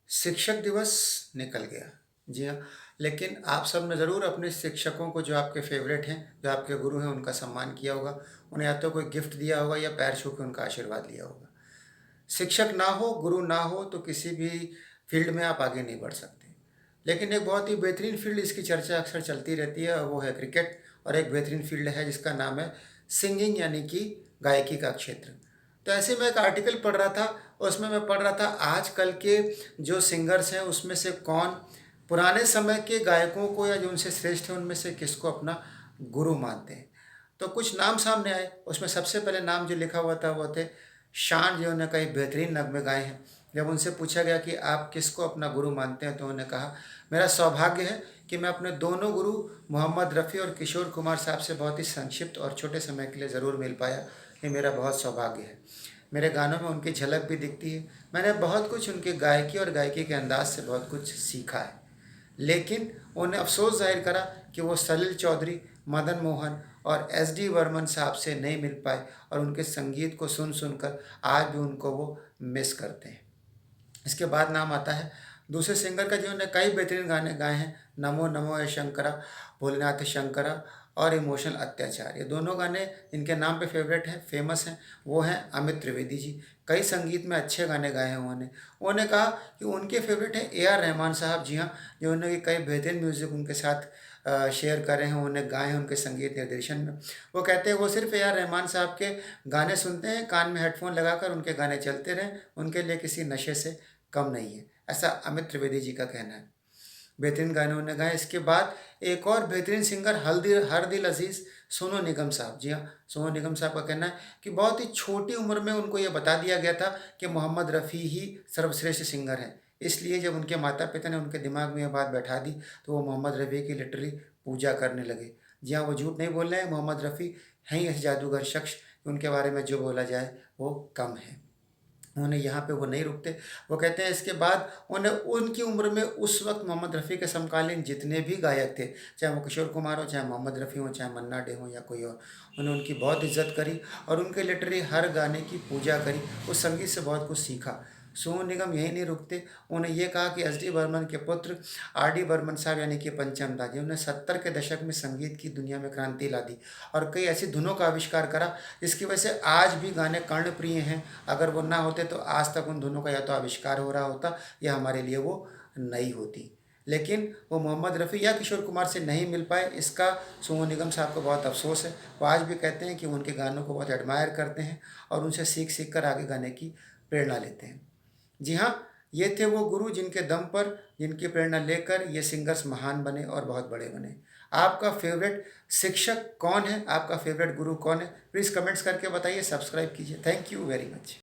शिक्षक दिवस निकल गया। जी हाँ, लेकिन आप सब ने ज़रूर अपने शिक्षकों को जो आपके फ़ेवरेट हैं, जो आपके गुरु हैं, उनका सम्मान किया होगा। उन्हें या तो कोई गिफ्ट दिया होगा या पैर छू के उनका आशीर्वाद लिया होगा। शिक्षक ना हो, गुरु ना हो तो किसी भी फ़ील्ड में आप आगे नहीं बढ़ सकते। लेकिन एक बहुत ही बेहतरीन फ़ील्ड इसकी चर्चा अक्सर चलती रहती है और वो है क्रिकेट। और एक बेहतरीन फ़ील्ड है जिसका नाम है सिंगिंग यानी कि गायकी का क्षेत्र। तो ऐसे में एक आर्टिकल पढ़ रहा था, उसमें मैं पढ़ रहा था आजकल के जो सिंगर्स हैं उसमें से कौन पुराने समय के गायकों को या जो उनसे श्रेष्ठ हैं उनमें से किसको अपना गुरु मानते हैं। तो कुछ नाम सामने आए, उसमें सबसे पहले नाम जो लिखा हुआ था वो थे शान, जिन्होंने कई बेहतरीन नगमे गाए हैं। जब उनसे पूछा गया कि आप किसको अपना गुरु मानते हैं तो उन्होंने कहा मेरा सौभाग्य है कि मैं अपने दोनों गुरु मोहम्मद रफ़ी और किशोर कुमार साहब से बहुत ही संक्षिप्त और छोटे समय के लिए ज़रूर मिल पाया। ये मेरा बहुत सौभाग्य है। मेरे गानों में उनकी झलक भी दिखती है। मैंने बहुत कुछ उनके गायकी और गायकी के अंदाज से बहुत कुछ सीखा है। लेकिन उन्हें अफ़सोस ज़ाहिर करा कि वो सलील चौधरी, मदन मोहन और एस डी बर्मन साहब से नहीं मिल पाए और उनके संगीत को सुन सुनकर आज भी उनको वो मिस करते हैं। इसके बाद नाम आता है दूसरे सिंगर का जिन्होंने कई बेहतरीन गाने गाए हैं, नमो नमो ए शंकरा, भोलेनाथ शंकरा और इमोशनल अत्याचार। ये दोनों गाने इनके नाम पे फेवरेट हैं, फेमस हैं। वो हैं अमित त्रिवेदी जी। कई संगीत में अच्छे गाने गाए हैं उन्होंने। उन्होंने कहा कि उनके फेवरेट हैं ए आर रहमान साहब। जी हाँ, जिन्होंने कई बेहतरीन म्यूज़िक उनके साथ शेयर करे हैं, उन्हें गाए हैं उनके संगीत निर्देशन में। वो कहते हैं वो सिर्फ ए आर रहमान साहब के गाने सुनते हैं, कान में हेडफोन लगाकर उनके गाने चलते रहें, उनके लिए किसी नशे से कम नहीं है। ऐसा अमित त्रिवेदी जी का कहना है। बेहतरीन गाने उन्होंने गाए। इसके बाद एक और बेहतरीन सिंगर हरदिल अजीज़ सोनू निगम साहब। जी हाँ, सोनू निगम साहब का कहना है कि बहुत ही छोटी उम्र में उनको ये बता दिया गया था कि मोहम्मद रफ़ी ही सर्वश्रेष्ठ सिंगर हैं। इसलिए जब उनके माता पिता ने उनके दिमाग में ये बात बैठा दी तो वो मोहम्मद रफ़ी की लिटरली पूजा करने लगे। जी हाँ, वो झूठ नहीं बोल रहे हैं, मोहम्मद रफ़ी हैं ही ऐसे जादूगर शख्स कि उनके बारे में जो बोला जाए वो कम है। उन्होंने यहाँ पे वो नहीं रुकते। वो कहते हैं इसके बाद उन्हें उनकी उम्र में उस वक़्त मोहम्मद रफ़ी के समकालीन जितने भी गायक थे, चाहे वो किशोर कुमार हो, चाहे मोहम्मद रफ़ी हों, चाहे मन्ना डे हों या कोई और, उन्होंने उनकी बहुत इज़्ज़त करी और उनके लिटरली हर गाने की पूजा करी। उस संगीत से बहुत कुछ सीखा। सोनू निगम यहीं नहीं रुकते, उन्होंने ये कहा कि एस डी बर्मन के पुत्र आर डी बर्मन साहब यानी कि पंचम दा जी, उन्होंने 70 के दशक में संगीत की दुनिया में क्रांति ला दी और कई ऐसी धुनों का आविष्कार करा जिसकी वजह से आज भी गाने कर्णप्रिय हैं। अगर वो ना होते तो आज तक उन दोनों का या तो आविष्कार हो रहा होता या हमारे लिए वो नई होती। लेकिन वो मोहम्मद रफ़ी या किशोर कुमार से नहीं मिल पाए, इसका सोनू निगम साहब को बहुत अफ़सोस है। वो आज भी कहते हैं कि वो उनके गानों को बहुत एडमायर करते हैं और उनसे सीख सीख कर आगे गाने की प्रेरणा लेते हैं। जी हाँ, ये थे वो गुरु जिनके दम पर, जिनकी प्रेरणा लेकर ये सिंगर्स महान बने और बहुत बड़े बने। आपका फ़ेवरेट शिक्षक कौन है? आपका फ़ेवरेट गुरु कौन है? प्लीज़ कमेंट्स करके बताइए, सब्सक्राइब कीजिए। Thank you very much.